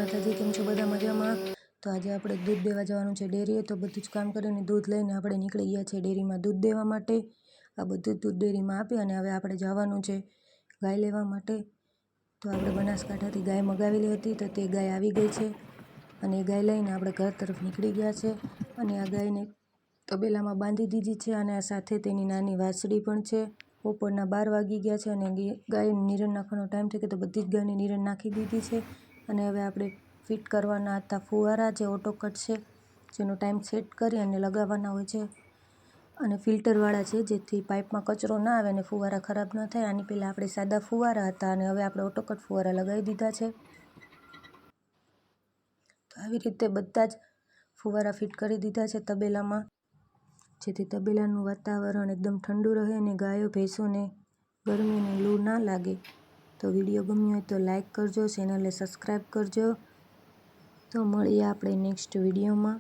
માતાજી, કેમ છો બધા મજામાં? તો આજે આપણે દૂધ દેવા જવાનું છે ડેરીએ, તો બધું જ કામ કરીને દૂધ લઈને આપણે નીકળી ગયા છે ડેરીમાં દૂધ દેવા માટે. આ બધું દૂધ ડેરીમાં આપી અને હવે આપણે જવાનું છે ગાય લેવા માટે. તો આપણે બનાસકાંઠાથી ગાય મગાવેલી હતી, તો તે ગાય આવી ગઈ છે અને એ ગાય લઈને આપણે ઘર તરફ નીકળી ગયા છે. અને આ ગાયને તબેલામાં બાંધી દીધી છે અને આ સાથે તેની નાની વાછડી પણ છે. બપોરના 12 વાગી ગયા છે અને ગાયને નિરણ નાખવાનો ટાઈમ થઈ ગયો, તો બધી જ ગાયને નિરણ નાખી દીધી છે. અને હવે આપણે ફિટ કરવાના હતા ફુવારા, જે ઓટોકટ છે, જેનો ટાઈમ સેટ કરી અને લગાવવાના હોય છે અને ફિલ્ટરવાળા છે, જેથી પાઇપમાં કચરો ના આવે અને ફુવારા ખરાબ ન થાય. આની પહેલાં આપણે સાદા ફુવારા હતા અને હવે આપણે ઓટોકટ ફુવારા લગાવી દીધા છે. તો આવી રીતે બધા જ ફુવારા ફિટ કરી દીધા છે તબેલામાં, જેથી તબેલાનું વાતાવરણ એકદમ ઠંડુ રહે અને ગાયો ભેંસોને ગરમીની લૂ ના લાગે. તો વિડીયો ગમ્યો હોય તો લાઈક કરજો, ચેનલને સબસ્ક્રાઈબ કરજો. તો મળીએ આપણે નેક્સ્ટ વિડીયોમાં.